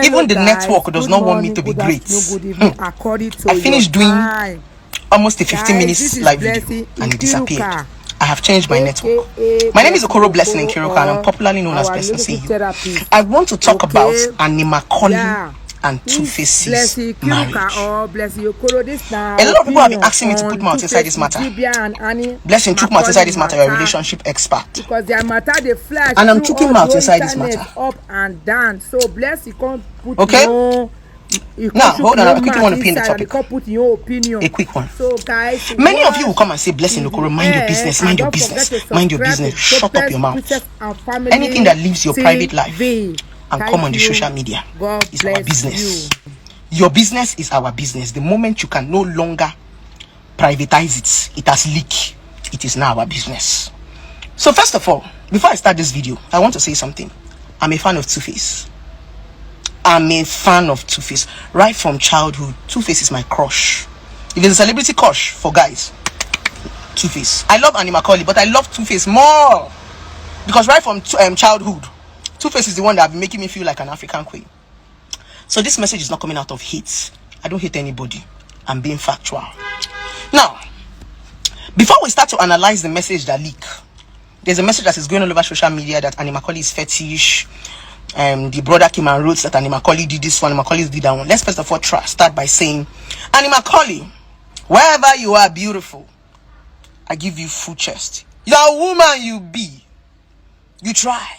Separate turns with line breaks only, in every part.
Even the network does not want me to be great. I finished doing almost a 15 minutes live video and it disappeared. I have changed my network. My name is Okoro Blessing Nkiruka and I'm popularly known as Blessing CEO. I want to talk about Annie Macaulay and Two-Face's marriage. A lot of people have been asking me to put mouth inside this matter. Blessing, took mouth inside this matter, you're a relationship expert.
Because their matter they flash.
And I'm taking mouth inside this matter.
Up and down. So Blessing can't put
okay. Now, hold on, I quickly want to pin the topic. A quick one.
So guys,
many of you will come and say, Blessing Okoro, mind your business, mind your business, mind your business. Shut up your mouth. Anything that leaves your private life and come on the social media is our business. Your business is our business. The moment you can no longer privatize it, it has leaked. It is now our business. So first of all, before I start this video, I want to say something. I'm a fan of Two-Face. I'm a fan of Two-Face. Right from childhood, Two-Face is my crush. If there's a celebrity crush for guys, Two-Face. I love Annie Macaulay, but I love Two-Face more. Because right from childhood, Two-Face is the one that has been making me feel like an African queen. So this message is not coming out of hate. I don't hate anybody. I'm being factual. Now, before we start to analyze the message that leak, there's a message that is going all over social media that Annie Macaulay is fetish. The brother came and wrote that Annie Macaulay did this one, Annie Macaulay did that one. Let's first of all start by saying, Annie Macaulay, wherever you are beautiful, I give you full chest. You're a woman you be. You try.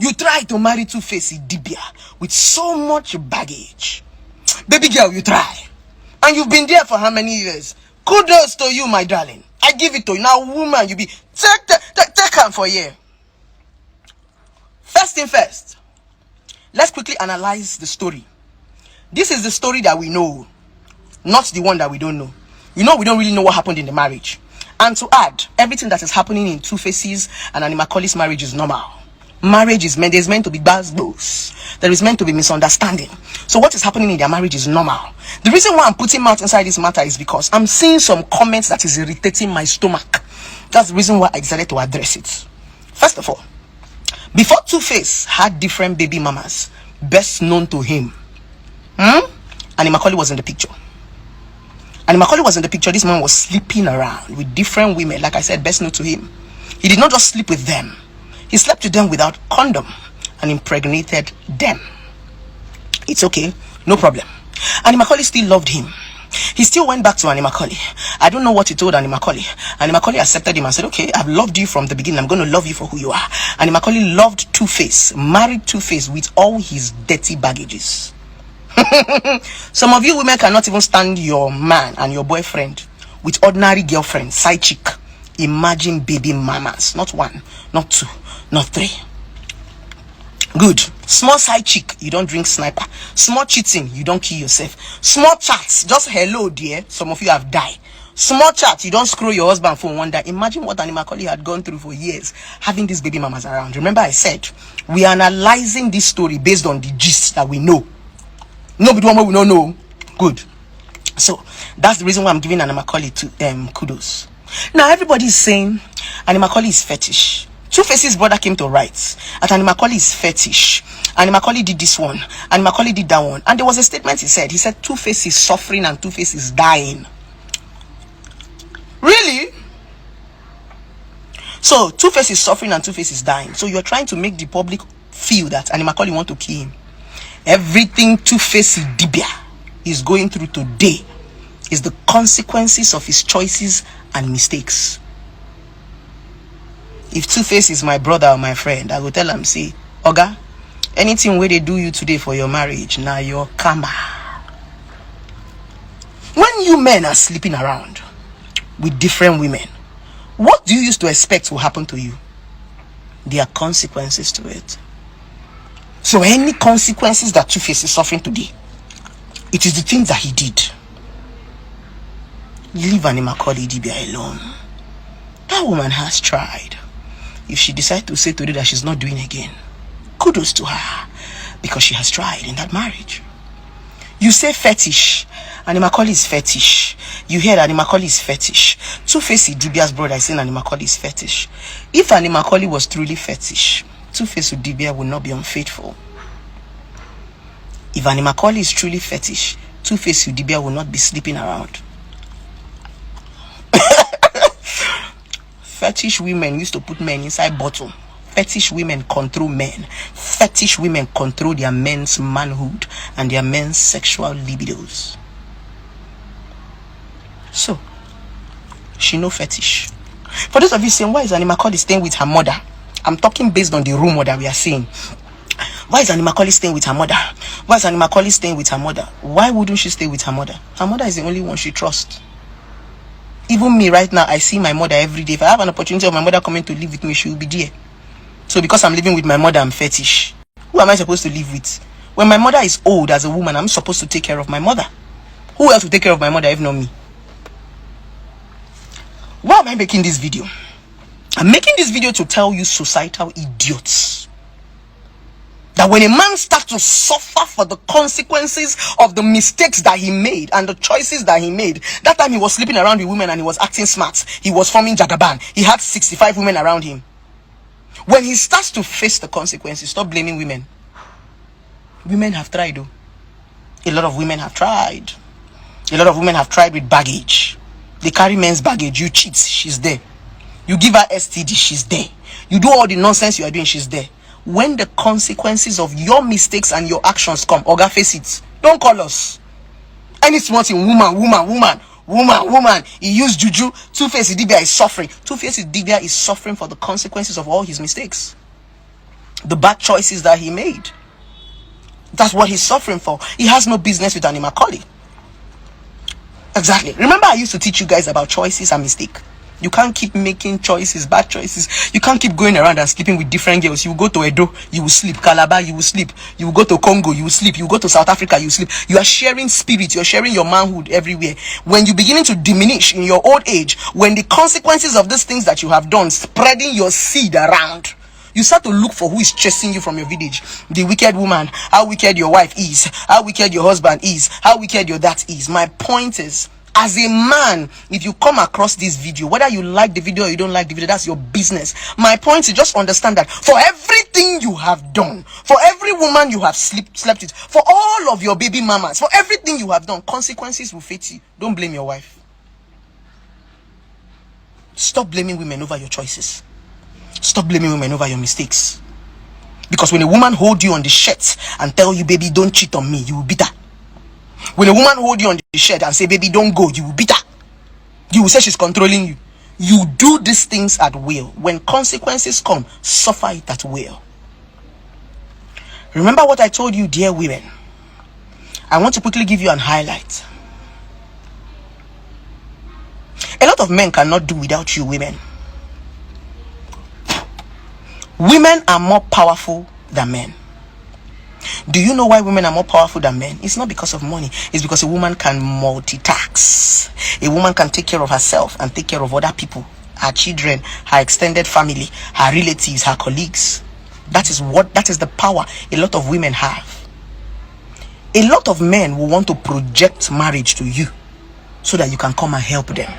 You try to marry Two-Face Idibia with so much baggage. Baby girl, you try. And you've been there for how many years? Kudos to you, my darling. I give it to you. Now, woman, you be. Take her for a year. First thing first, let's quickly analyze the story. This is the story that we know, not the one that we don't know. You know, we don't really know what happened in the marriage. And to add, everything that is happening in Two-Face's and Annie Macaulay's marriage is normal. Marriage is meant, there's meant to be bad blows. There is meant to be misunderstanding. So what is happening in their marriage is normal. The reason why I'm putting mouth inside this matter is because I'm seeing some comments that is irritating my stomach. That's the reason why I decided to address it. First of all, before Two-Face had different baby mamas, best known to him, Annie Macaulay was in the picture. Annie Macaulay was in the picture. This man was sleeping around with different women. Like I said, best known to him. He did not just sleep with them. He slept with them without condom and impregnated them. It's okay, no problem. Annie Macaulay still loved him. He still went back to Annie Macaulay. I don't know what he told Annie Macaulay. Annie Macaulay accepted him and said, okay, I've loved you from the beginning. I'm going to love you for who you are. Annie Macaulay loved Two-Face, married Two-Face with all his dirty baggages. Some of you women cannot even stand your man and your boyfriend with ordinary girlfriend, side chick. Imagine baby mamas. Not one, not two, not three. Good. Small side chick, you don't drink sniper. Small cheating, you don't kill yourself. Small chats, just hello dear. Some of you have died. Small chat, you don't screw your husband for one day. Imagine what Annie Macaulay had gone through for years, having these baby mamas around. Remember I said, we are analyzing this story based on the gist that we know. Nobody one we don't know. Good. So, that's the reason why I'm giving Annie Macaulay to kudos. Now, everybody is saying Annie Macaulay is fetish. Two-Face's brother came to write that Annie Macaulay is fetish. Annie Macaulay did this one. Annie Macaulay did that one. And there was a statement he said. He said Two-Face is suffering and Two-Face is dying. Really? So Two-Face is suffering and Two-Face is dying. So you're trying to make the public feel that Annie Macaulay want to kill him. Everything Two-Face Idibia is going through today is the consequences of his choices and mistakes. If Two-Face is my brother or my friend, I will tell him, say, Oga, anything where they do you today for your marriage, now your karma. When you men are sleeping around with different women, what do you used to expect will happen to you? There are consequences to it. So any consequences that Two-Face is suffering today, it is the things that he did. Leave Annie Macaulay Idibia alone. That woman has tried. If she decides to say today that she's not doing again, kudos to her, because she has tried in that marriage. You say fetish. Annie Macaulay is fetish. You hear that Annie Macaulay is fetish. Two-Face Idibia's brother is saying Annie Macaulay is fetish. If Annie Macaulay was truly fetish, Two-Face Idibia would not be unfaithful. If Annie Macaulay is truly fetish, Two-Face Udibia will not be sleeping around. Fetish women used to put men inside bottle. Fetish women control men. Fetish women control their men's manhood and their men's sexual libidos. So, she no fetish. For those of you saying, why is Annie Macaulay staying with her mother? I'm talking based on the rumor that we are seeing. Why is Annie Macaulay staying with her mother? Why is Annie Macaulay staying with her mother? Why wouldn't she stay with her mother? Her mother is the only one she trusts. Even me right now, I see my mother every day. If I have an opportunity of my mother coming to live with me, she will be there. So because I'm living with my mother, I'm fetish. Who am I supposed to live with? When my mother is old as a woman, I'm supposed to take care of my mother. Who else will take care of my mother if not me? Why am I making this video? I'm making this video to tell you societal idiots that when a man starts to suffer for the consequences of the mistakes that he made and the choices that he made, that time he was sleeping around with women and he was acting smart. He was forming Jagaban. He had 65 women around him. When he starts to face the consequences, stop blaming women. Women have tried though. A lot of women have tried. A lot of women have tried with baggage. They carry men's baggage. You cheat, she's there. You give her STD, she's there. You do all the nonsense you are doing, she's there. When the consequences of your mistakes and your actions come, Oga, face it. Don't call us. Any small thing, woman. He used juju. Two-Face Idibia is suffering. Two-Face Idibia is suffering for the consequences of all his mistakes. The bad choices that he made. That's what he's suffering for. He has no business with Annie Macaulay. Exactly. Remember I used to teach you guys about choices and mistake. You can't keep making choices, bad choices. You can't keep going around and sleeping with different girls. You will go to Edo, you will sleep. Calabar, you will sleep. You will go to Congo, you will sleep. You will go to South Africa, you will sleep. You are sharing spirit. You are sharing your manhood everywhere. When you're beginning to diminish in your old age, when the consequences of these things that you have done, spreading your seed around, you start to look for who is chasing you from your village. The wicked woman, how wicked your wife is, how wicked your husband is, how wicked your dad is. My point is, as a man, if you come across this video, whether you like the video or you don't like the video, that's your business. My point is just understand that for everything you have done, for every woman you have slept with, for all of your baby mamas, for everything you have done, consequences will face you. Don't blame your wife. Stop blaming women over your choices. Stop blaming women over your mistakes. Because when a woman hold you on the shirt and tell you, baby, don't cheat on me, you will beat her. When a woman hold you on the shirt and say, baby, don't go, you will beat her. You will say she's controlling you. You do these things at will. When consequences come, suffer it at will. Remember what I told you, dear women. I want to quickly give you an highlight. A lot of men cannot do without you, women. Women are more powerful than men. Do you know why women are more powerful than men? It's not because of money. It's because a woman can multitask. A woman can take care of herself and take care of other people, her children, her extended family, her relatives, her colleagues. That is the power a lot of women have. A lot of men will want to project marriage to you so that you can come and help them.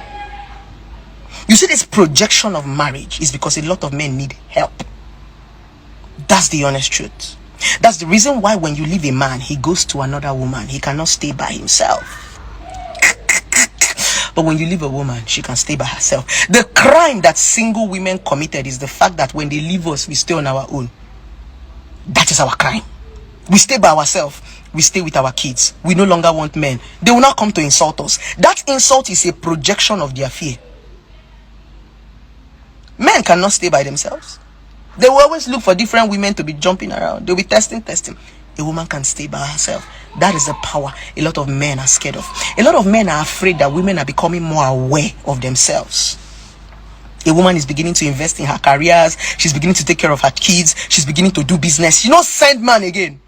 You see, this projection of marriage is because a lot of men need help. That's the honest truth. That's the reason why when you leave a man, he goes to another woman. He cannot stay by himself. But when you leave a woman, she can stay by herself. The crime that single women committed is the fact that when they leave us, we stay on our own. That is our crime. We stay by ourselves. We stay with our kids. We no longer want men. They will not come to insult us. That insult is a projection of their fear. Men cannot stay by themselves. They will always look for different women to be jumping around. They'll be testing. A woman can stay by herself. That is the power a lot of men are scared of. A lot of men are afraid that women are becoming more aware of themselves. A woman is beginning to invest in her careers. She's beginning to take care of her kids. She's beginning to do business. You know, send man again.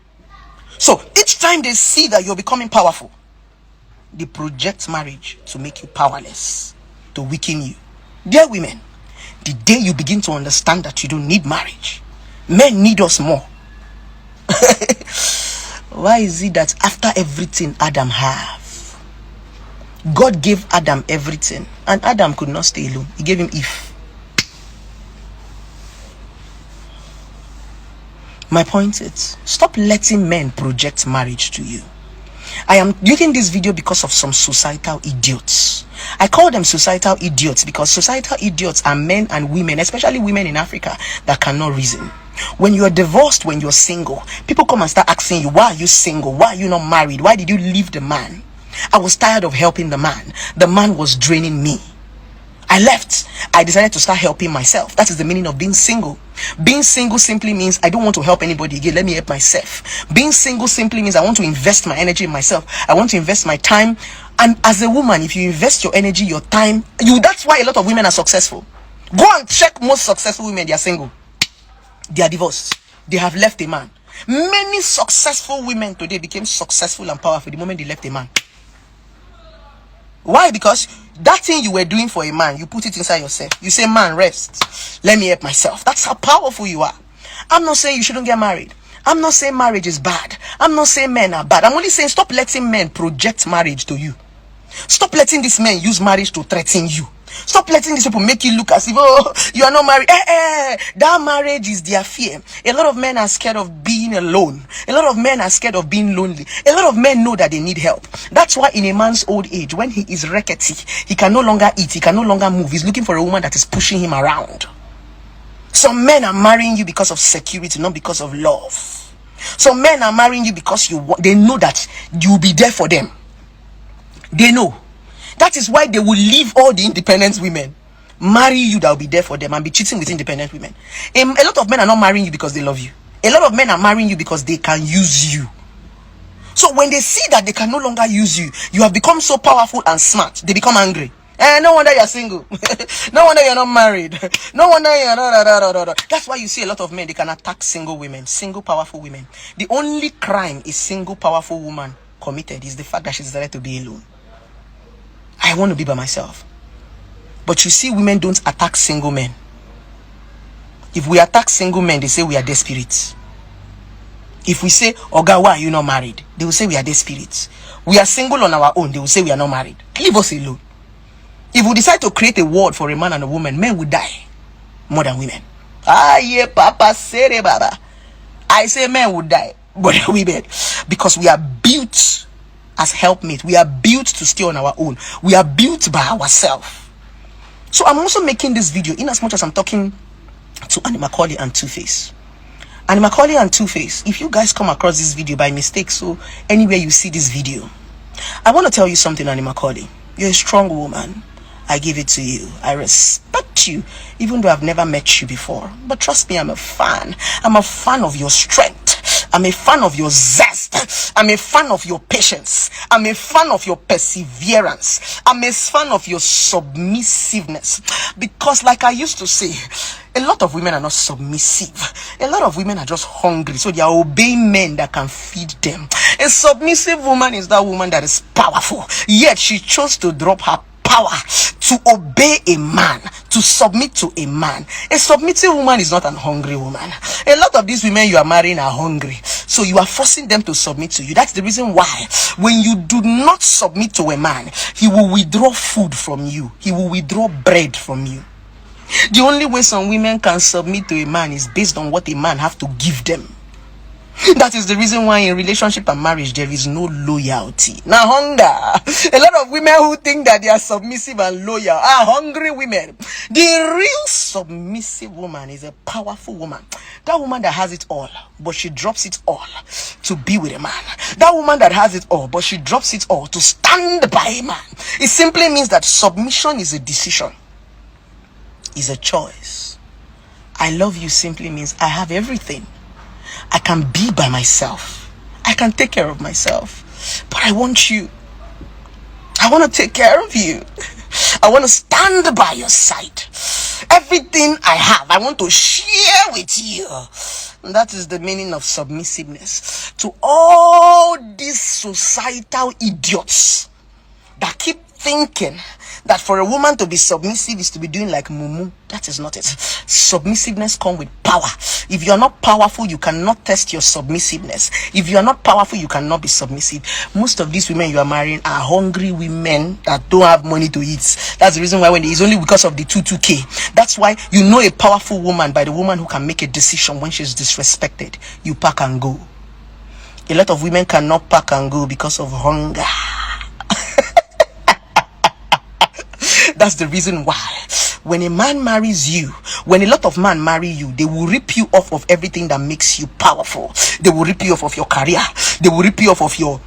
So each time they see that you're becoming powerful, they project marriage to make you powerless, to weaken you. Dear women, the day you begin to understand that you don't need marriage, men need us more. Why is it that after everything Adam have, God gave Adam everything, and Adam could not stay alone? He gave him Eve. My point is, stop letting men project marriage to you. I am making this video because of some societal idiots. I call them societal idiots because societal idiots are men and women, especially women in Africa, that cannot reason. When you are divorced, when you're single, people come and start asking you, why are you single? Why are you not married? Why did you leave the man? I was tired of helping the man. The man was draining me. I left. I decided to start helping myself. That is the meaning of being single. Being single simply means I don't want to help anybody again. Let me help myself. Being single simply means I want to invest my energy in myself. I want to invest my time. And as a woman, if you invest your energy, your time, that's why a lot of women are successful. Go and check most successful women. They are single. They are divorced. They have left a man. Many successful women today became successful and powerful the moment they left a man. Why? Because that thing you were doing for a man, you put it inside yourself. You say, man, rest. Let me help myself. That's how powerful you are. I'm not saying you shouldn't get married. I'm not saying marriage is bad. I'm not saying men are bad. I'm only saying stop letting men project marriage to you. Stop letting these men use marriage to threaten you. Stop letting these people make you look as if, oh, you are not married. That marriage is their fear. A lot of men are scared of being alone. A lot of men are scared of being lonely. A lot of men know that they need help. That's why in a man's old age, when he is rickety, he can no longer eat, he can no longer move. He's looking for a woman that is pushing him around. Some men are marrying you because of security, not because of love. Some men are marrying you because they know that you'll be there for them. They know. That is why they will leave all the independent women, marry you that will be there for them, and be cheating with independent women. A lot of men are not marrying you because they love you. A lot of men are marrying you because they can use you. So when they see that they can no longer use you, you have become so powerful and smart, they become angry. No wonder you're single. No wonder you're not married. No wonder you're not. That's why you see a lot of men, they can attack single women, single powerful women. The only crime a single powerful woman committed is the fact that she decided to be alone. I want to be by myself. But you see, women don't attack single men. If we attack single men, they say we are desperate. If we say, Oga, why are you not married? They will say we are desperate. We are single on our own. They will say we are not married. Leave us alone. If we decide to create a world for a man and a woman, men will die more than women. Yeah, Papa, say Baba. I say men will die more than women. Because we are built as helpmates. We are built to stay on our own. We are built by ourselves. So I'm also making this video in as much as I'm talking to Annie Macaulay and Two-Face. Annie Macaulay and Two-Face, if you guys come across this video by mistake, so anywhere you see this video, I want to tell you something, Annie Macaulay. You're a strong woman. I give it to you. I respect you, even though I've never met you before. But trust me, I'm a fan. I'm a fan of your strength. I'm a fan of your zest. I'm a fan of your patience. I'm a fan of your perseverance. I'm a fan of your submissiveness. Because like I used to say, a lot of women are not submissive. A lot of women are just hungry. So they are obeying men that can feed them. A submissive woman is that woman that is powerful. Yet she chose to drop her power to obey a man, to submit to a man. A submissive woman is not an hungry woman. A lot of these women you are marrying are hungry, so you are forcing them to submit to you. That's the reason why when you do not submit to a man, he will withdraw food from you. He will withdraw bread from you. The only way some women can submit to a man is based on what a man have to give them. That is the reason why in relationship and marriage there is no loyalty. Now hunger. A lot of women who think that they are submissive and loyal are hungry women. The real submissive woman is a powerful woman. That woman that has it all, but she drops it all to be with a man. That woman that has it all, but she drops it all to stand by a man. It simply means that submission is a decision. Is a choice. I love you simply means I have everything. I can be by myself. I can take care of myself. But I want you. I want to take care of you. I want to stand by your side. Everything I have, I want to share with you. And that is the meaning of submissiveness. To all these societal idiots that keep thinking that for a woman to be submissive is to be doing like mumu. That is not it. Submissiveness comes with power. If you are not powerful, you cannot test your submissiveness. If you are not powerful, you cannot be submissive. Most of these women you are marrying are hungry women that don't have money to eat. That's the reason why when it's only because of the 2k. That's why you know a powerful woman by the woman who can make a decision when she's disrespected. You pack and go. A lot of women cannot pack and go because of hunger. That's the reason why when a man marries you, when a lot of men marry you, they will rip you off of everything that makes you powerful. They will rip you off of your career. They will rip you off of your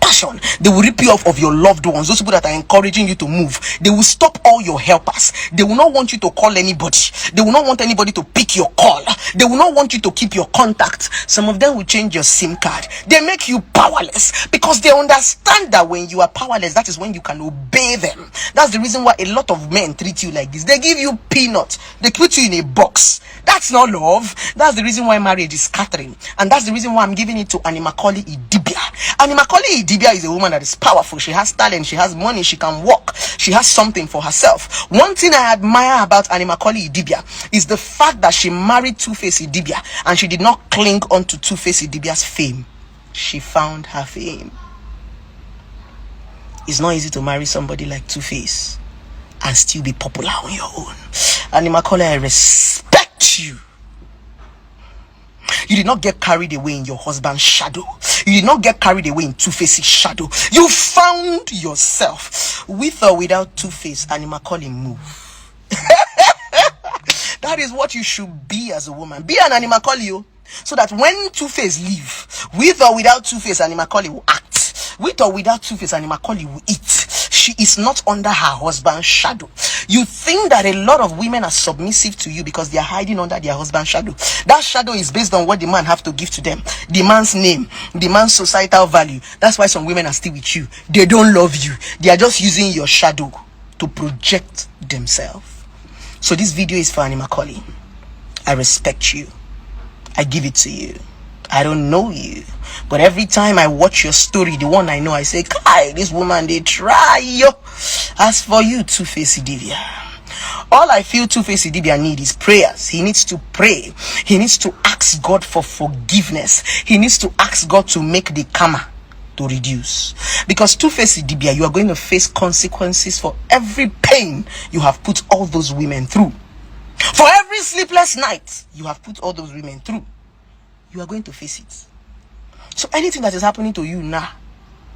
passion. They will rip you off of your loved ones, those people that are encouraging you to move. They will stop all your helpers. They will not want you to call anybody. They will not want anybody to pick your call. They will not want you to keep your contact. Some of them will change your SIM card. They make you powerless because they understand that when you are powerless, that is when you can obey them. That's the reason why a lot of men treat you like this. They give you peanuts. They put you in a box. That's not love. That's the reason why marriage is scattering. And that's the reason why I'm giving it to Annie Macaulay Idibia. Annie Macaulay Idibia is a woman that is powerful. She has talent. She has money. She can walk. She has something for herself. One thing I admire about Annie Macaulay Idibia is the fact that she married Two-Face Idibia and she did not cling on to Two-Face Idibia's fame. She found her fame. It's not easy to marry somebody like Two-Face and still be popular on your own. Annie Macaulay, I respect you. You did not get carried away in your husband's shadow. You did not get carried away in Two-Face's shadow. You found yourself. With or without Two-Face, Annie Macaulay move. That is what you should be as a woman. Be an Annie Macaulay, so that when Two-Face leave, with or without Two-Face, Annie Macaulay will act. With or without Two-Face, Annie Macaulay will eat. She is not under her husband's shadow. You think that a lot of women are submissive to you because they are hiding under their husband's shadow. That shadow is based on what the man have to give to them. The man's name, the man's societal value. That's why some women are still with you. They don't love you. They are just using your shadow to project themselves. So this video is for Annie Macaulay. I respect you. I give it to you. I don't know you, but every time I watch your story, the one I know, I say, Kai, this woman, they try, yo. As for you, Two-Face Idibia, all I feel Two-Face Idibia need is prayers. He needs to pray. He needs to ask God for forgiveness. He needs to ask God to make the karma to reduce. Because Two-Face Idibia, you are going to face consequences for every pain you have put all those women through. For every sleepless night you have put all those women through. You are going to face it. So anything that is happening to you now,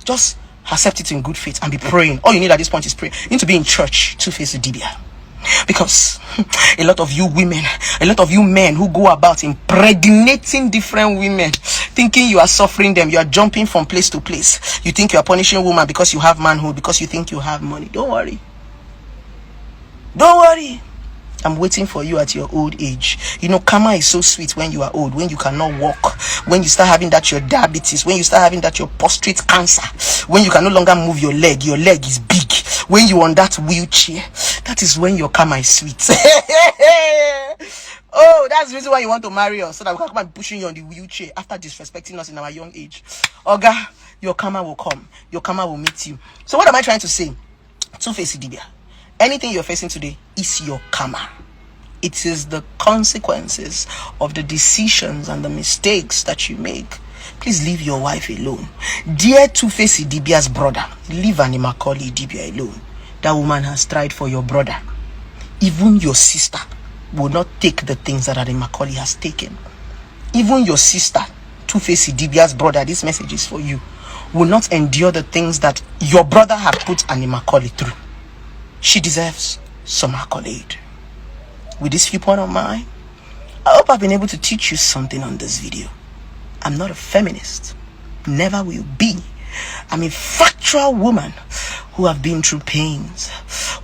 just accept it in good faith and be praying. All you need at this point is pray. You need to be in church to face the Idibia. Because a lot of you women, a lot of you men who go about impregnating different women, thinking you are suffering them, you are jumping from place to place. You think you are punishing woman because you have manhood, because you think you have money. Don't worry. Don't worry. I'm waiting for you at your old age. You know, karma is so sweet when you are old, when you cannot walk, when you start having that your diabetes, when you start having that your prostate cancer, when you can no longer move your leg is big, when you're on that wheelchair. That is when your karma is sweet. Oh, that's the reason why you want to marry us, so that we can come and pushing you on the wheelchair after disrespecting us in our young age. Oga, your karma will come. Your karma will meet you. So what am I trying to say? Two-Face Idibia. Anything you're facing today is your karma. It is the consequences of the decisions and the mistakes that you make. Please leave your wife alone. Dear Two-Face Idibia's brother, leave Annie Macaulay Idibia alone. That woman has tried for your brother. Even your sister will not take the things that Annie Macaulay has taken. Even your sister, Two-Face Idibia's brother, this message is for you, will not endure the things that your brother had put Annie Macaulay through. She deserves some accolade. With this viewpoint of mine, I hope I've been able to teach you something on this video. I'm not a feminist. Never will be. I'm a factual woman who have been through pains,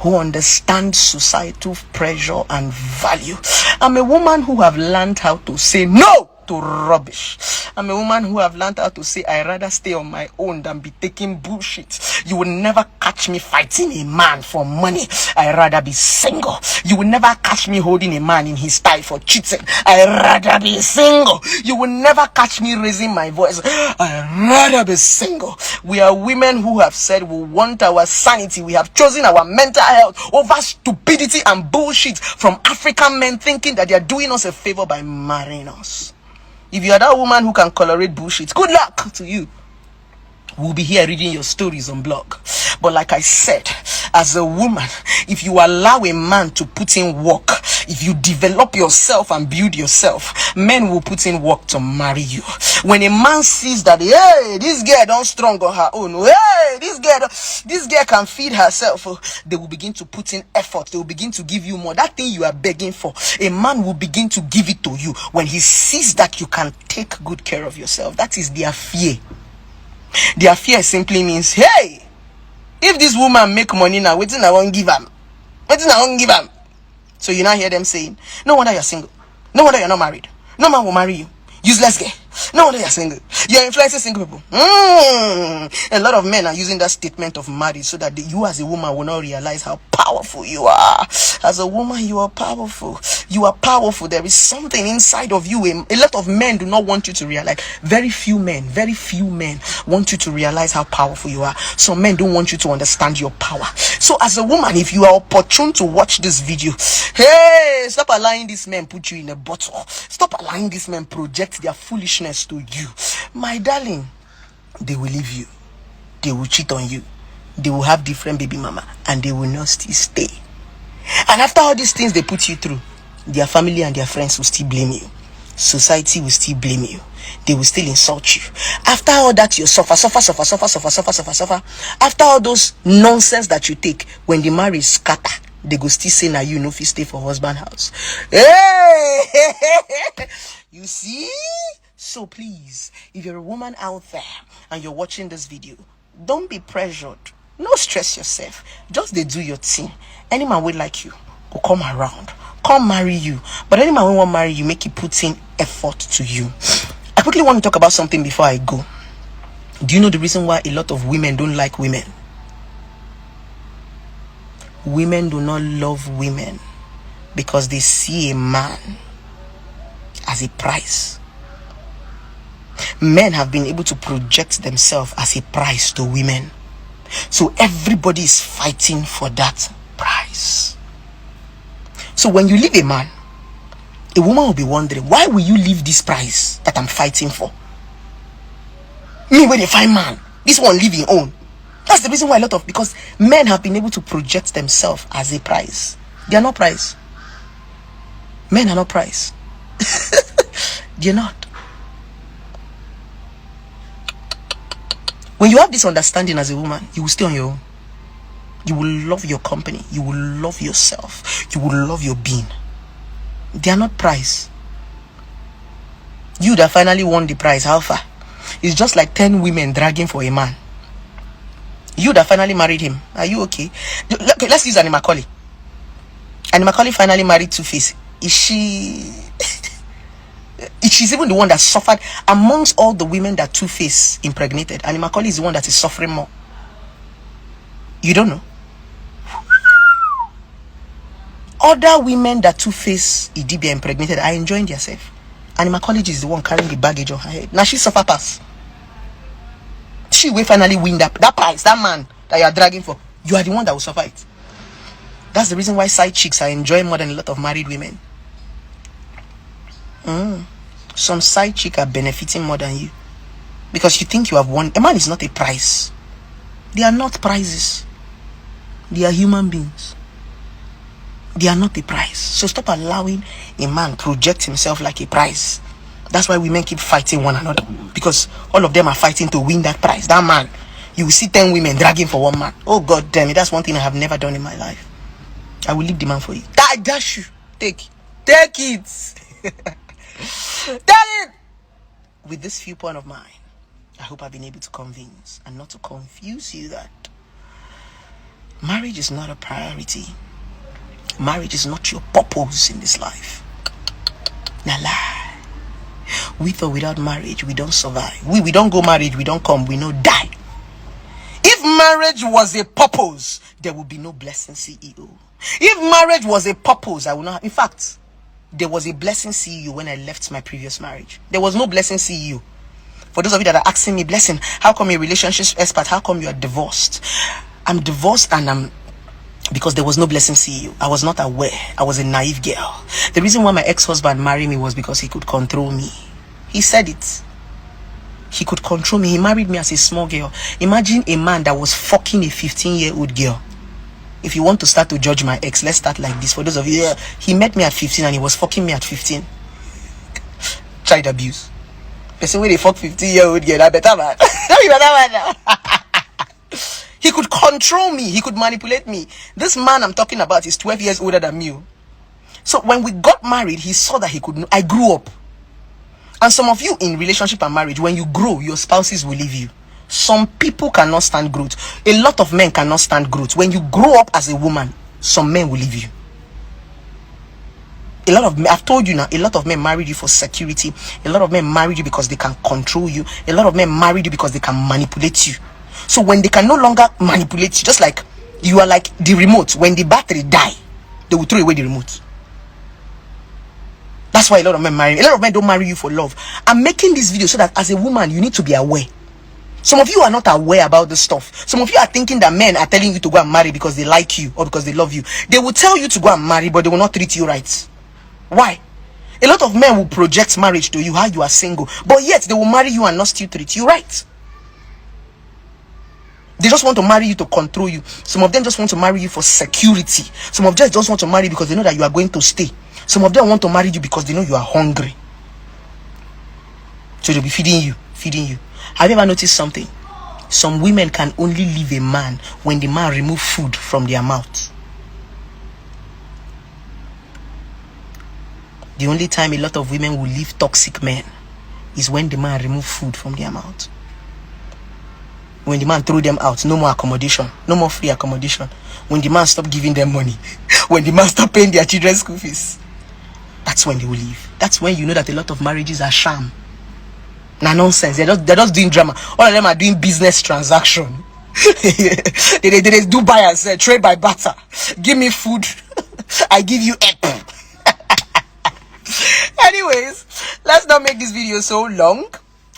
who understands societal pressure and value. I'm a woman who have learned how to say no to rubbish. I'm a woman who have learned how to say I rather stay on my own than be taking bullshit. You will never catch me fighting a man for money. I rather be single. You will never catch me holding a man in his tie for cheating. I rather be single. You will never catch me raising my voice. I rather be single. We are women who have said we want our sanity. We have chosen our mental health over stupidity and bullshit from African men thinking that they are doing us a favor by marrying us. If you are that woman who can tolerate bullshit, good luck to you. We'll be here reading your stories on blog. But like I said, as a woman, if you allow a man to put in work, if you develop yourself and build yourself, men will put in work to marry you. When a man sees that, hey, this girl don't strong on her own, hey, this girl can feed herself, they will begin to put in effort. They will begin to give you more. That thing you are begging for, a man will begin to give it to you when he sees that you can take good care of yourself. That is their fear. Their fear simply means, hey, if this woman make money now, waiting I won't give am. Waiting I won't give am. So you now hear them saying, no wonder you're single. No wonder you're not married. No man will marry you. Useless girl. No wonder you're single. You're influencing single people. A lot of men are using that statement of marriage so that you as a woman will not realize how powerful you are. As a woman, you are powerful. You are powerful. There is something inside of you. A lot of men do not want you to realize. Very few men want you to realize how powerful you are. Some men don't want you to understand your power. So as a woman, if you are opportune to watch this video, hey, stop allowing these men put you in a bottle. Stop allowing these men project their foolishness to you. My darling, they will leave you. They will cheat on you. They will have different baby mama and they will not still stay. And after all these things they put you through, their family and their friends will still blame you. Society will still blame you. They will still insult you. After all that you suffer. After all those nonsense that you take, when the marriage scatter, they go still say, now you know if you stay for husband house. Hey! You see? So please, if you're a woman out there and you're watching this video, don't be pressured. No stress yourself. Just they do your thing. Any man will like you will come around, come marry you. But any man will want marry you, make it put in effort to you. I quickly want to talk about something before I go. Do you know the reason why a lot of women don't like women? Women do not love women because they see a man as a prize. Men have been able to project themselves as a prize to women. So everybody is fighting for that prize. So when you leave a man, a woman will be wondering, why will you leave this prize that I'm fighting for? Me, when they find man, this one leave his own. That's the reason why because men have been able to project themselves as a prize. They are not prize. Men are not prize. They're not. When you have this understanding as a woman, you will stay on your own. You will love your company. You will love yourself. You will love your being. They are not prize. You that finally won the prize, how far? It's just like 10 women dragging for a man. You that finally married him, are you okay? Okay, let's use Annie Macaulay. Annie Macaulay finally married Two-Face. Is she... She's even the one that suffered amongst all the women that Two-Face impregnated. Annie Macaulay is the one that is suffering more. You don't know? Other women that Two-Face Idibia impregnated are enjoying themselves. Annie Macaulay is the one carrying the baggage on her head. Now she suffer pass. She will finally win that prize, that man that you are dragging for. You are the one that will suffer it. That's the reason why side chicks are enjoying more than a lot of married women. Some side chick are benefiting more than you because you think you have won. A man is not a prize. They are not prizes. They are human beings. They are not a prize. So stop allowing a man project himself like a prize. That's why women keep fighting one another, because all of them are fighting to win that prize. That man, you will see 10 women dragging for one man. Oh God damn it, that's one thing I have never done in my life. I will leave the man for you. I dash you. Take it. Damn it. With this viewpoint of mine, I hope I've been able to convince and not to confuse you that marriage is not a priority. Marriage is not your purpose in this life. Now lie. With or without marriage, we don't survive. We don't go marriage, we don't come, we no die. If marriage was a purpose, there would be no blessing CEO. If marriage was a purpose, I would not. In fact, there was a blessing CEO when I left my previous marriage. There was no blessing CEO. For those of you that are asking me, blessing, how come you're a relationship expert? How come you are divorced? I'm divorced and because there was no blessing CEO. I was not aware. I was a naive girl. The reason why my ex-husband married me was because he could control me. He said it. He could control me. He married me as a small girl. Imagine a man that was fucking a 15-year-old girl. If you want to start to judge my ex, let's start like this. For those of you, he met me at 15 and he was fucking me at 15. Child abuse. Person where they fuck 15-year-old girl, that better man. That be better man now. He could control me. He could manipulate me. This man I'm talking about is 12 years older than me. So when we got married, he saw that he could. I grew up. And some of you in relationship and marriage, when you grow, your spouses will leave you. Some people cannot stand growth. A lot of men cannot stand growth. When you grow up as a woman, some men will leave you. A lot of men, I've told you now, a lot of men married you for security. A lot of men married you because they can control you. A lot of men married you because they can manipulate you. So when they can no longer manipulate you, just like you are like the remote, when the battery die, they will throw away the remote. That's why a lot of men marry. A lot of men don't marry you for love. I'm making this video so that as a woman, you need to be aware. Some of you are not aware about this stuff. Some of you are thinking that men are telling you to go and marry because they like you or because they love you. They will tell you to go and marry, but they will not treat you right. Why? A lot of men will project marriage to you, how you are single, but yet they will marry you and not still treat you right. They just want to marry you to control you. Some of them just want to marry you for security. Some of them just want to marry you because they know that you are going to stay. Some of them want to marry you because they know you are hungry. So they'll be feeding you. Have you ever noticed something? Some women can only leave a man when the man removes food from their mouth. The only time a lot of women will leave toxic men is when the man removes food from their mouth. When the man throw them out, no more accommodation, no more free accommodation. When the man stop giving them money, when the man stop paying their children's school fees, that's when they will leave. That's when you know that a lot of marriages are sham. Nah, nonsense. They're just doing drama. All of them are doing business transaction. they do buy and sell, trade by barter. Give me food, I give you egg. Anyways, let's not make this video so long.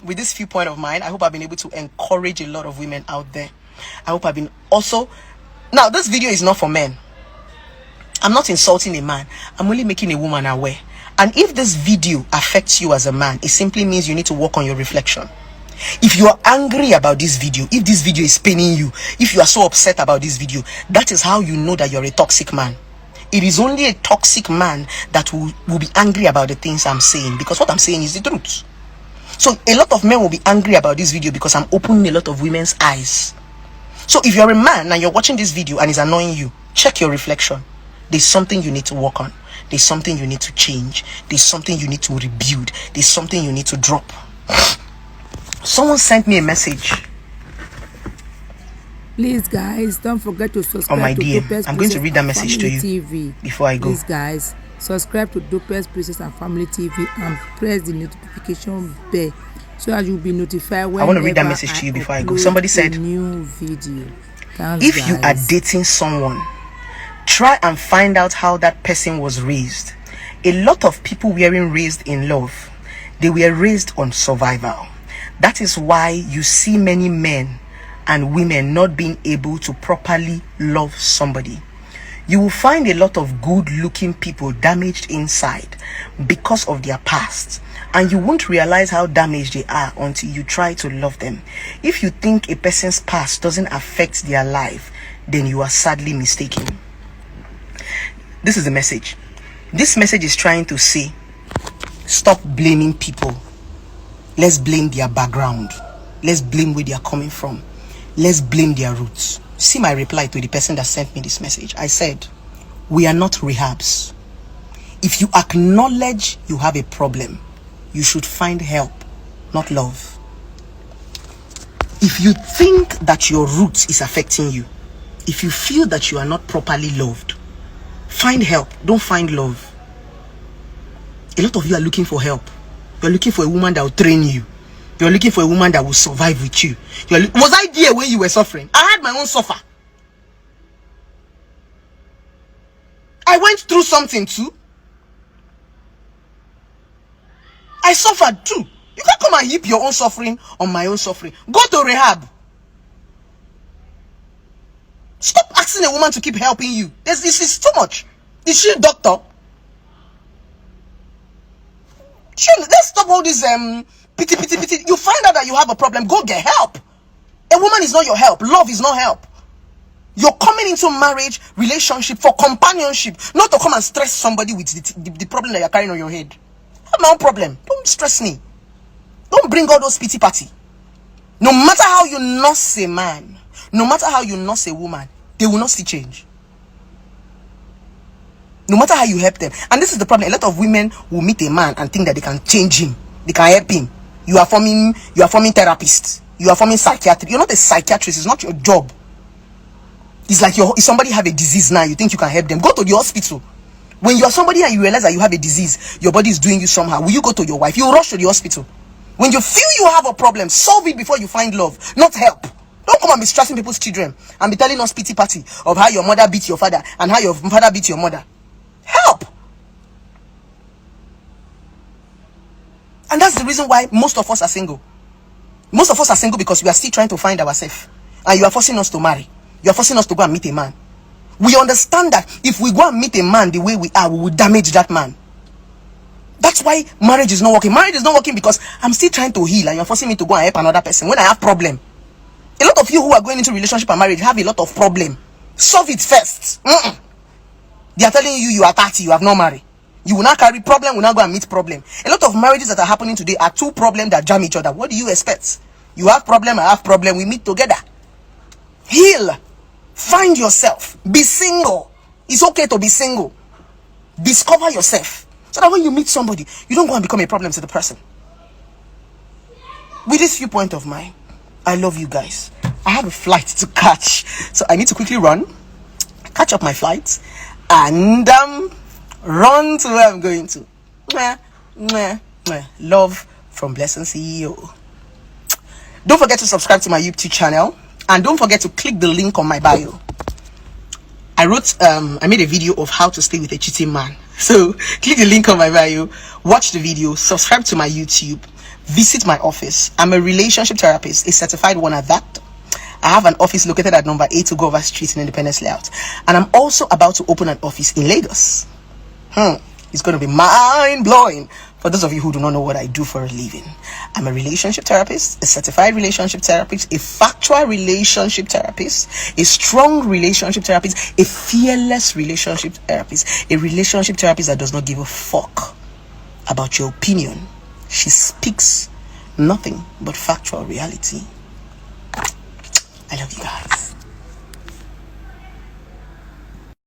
With this viewpoint of mine, I hope I've been able to encourage a lot of women out there. I hope I've been also. Now, this video is not for men. I'm not insulting a man. I'm only making a woman aware. And if this video affects you as a man, it simply means you need to work on your reflection. If you are angry about this video, if this video is paining you, if you are so upset about this video, that is how you know that you're a toxic man. It is only a toxic man that will be angry about the things I'm saying, because what I'm saying is the truth. So a lot of men will be angry about this video because I'm opening a lot of women's eyes. So if you're a man and you're watching this video and it's annoying you, check your reflection. There's something you need to work on. There's something you need to change. There's something you need to rebuild. There's something you need to drop. Someone sent me a message.
Please, guys, don't forget to subscribe
on my
to
DM.
Dopest
I'm going to
Princess
read that
and
message
Family
to you
TV.
before I go.
Please, guys, subscribe to Dopest Princess and Family TV and press the notification bell so that you'll be notified when
I want to read that message to you before I go. Somebody said,
new video. Thanks,
if
guys.
you are dating someone, try and find out how that person was raised. A lot of people weren't raised in love. They were raised on survival. That is why you see many men and women not being able to properly love somebody. You will find a lot of good-looking people damaged inside because of their past, and you won't realize how damaged they are until you try to love them. If you think a person's past doesn't affect their life, then you are sadly mistaken. This is the message. This message is trying to say, stop blaming people. Let's blame their background. Let's blame where they are coming from. Let's blame their roots. See my reply to the person that sent me this message. I said, we are not rehabs. If you acknowledge you have a problem, you should find help, not love. If you think that your roots is affecting you, if you feel that you are not properly loved, find help. Don't find love. A lot of you are looking for help. You're looking for a woman that will train you. You're looking for a woman that will survive with you. Was I there when you were suffering? I had my own suffer. I went through something too. I suffered too. You can't come and heap your own suffering on my own suffering. Go to rehab. Stop asking a woman to keep helping you. This is too much. Is she a doctor? Let's stop all this pity. You find out that you have a problem, go get help. A woman is not your help. Love is not help. You're coming into marriage, relationship for companionship, not to come and stress somebody with the problem that you're carrying on your head. I have my own problem. Don't stress me. Don't bring all those pity party. No matter how you nurse a man, no matter how you nurse a woman, they will not see change. No matter how you help them. And this is the problem. A lot of women will meet a man and think that they can change him. They can help him. You are forming therapists. You are forming psychiatrist. You're not a psychiatrist. It's not your job. It's like if somebody have a disease now, you think you can help them. Go to the hospital. When you are somebody and you realize that you have a disease, your body is doing you somehow, will you go to your wife? You rush to the hospital. When you feel you have a problem, solve it before you find love, not help. Don't come and be stressing people's children and be telling us pity party of how your mother beat your father and how your father beat your mother. Help. And that's the reason why most of us are single. Most of us are single because we are still trying to find ourselves. And you are forcing us to marry. You are forcing us to go and meet a man. We understand that if we go and meet a man the way we are, we will damage that man. That's why marriage is not working. Marriage is not working because I'm still trying to heal and you're forcing me to go and help another person when I have problem. A lot of you who are going into relationship and marriage have a lot of problem. Solve it first. They are telling you are 30, you have not married. You will not carry problem, will not go and meet problem. A lot of marriages that are happening today are two problems that jam each other. What do you expect? You have problem, I have problem, we meet together. Heal. Find yourself. Be single. It's okay to be single. Discover yourself. So that when you meet somebody, you don't go and become a problem to the person. With this viewpoint of mine, I love you guys. I have a flight to catch. So I need to quickly run, catch up my flight, and run to where I'm going to. Love from Blessing CEO. Don't forget to subscribe to my YouTube channel, and don't forget to click the link on my bio. I made a video of how to stay with a cheating man. So click the link on my bio, watch the video, subscribe to my YouTube, visit my office. I'm a relationship therapist, a certified one at that. I have an office located at number 8 Tugova Street in Independence Layout. And I'm also about to open an office in Lagos. It's going to be mind-blowing for those of you who do not know what I do for a living. I'm a relationship therapist, a certified relationship therapist, a factual relationship therapist, a strong relationship therapist, a fearless relationship therapist, a relationship therapist that does not give a fuck about your opinion. She speaks nothing but factual reality. I love you guys.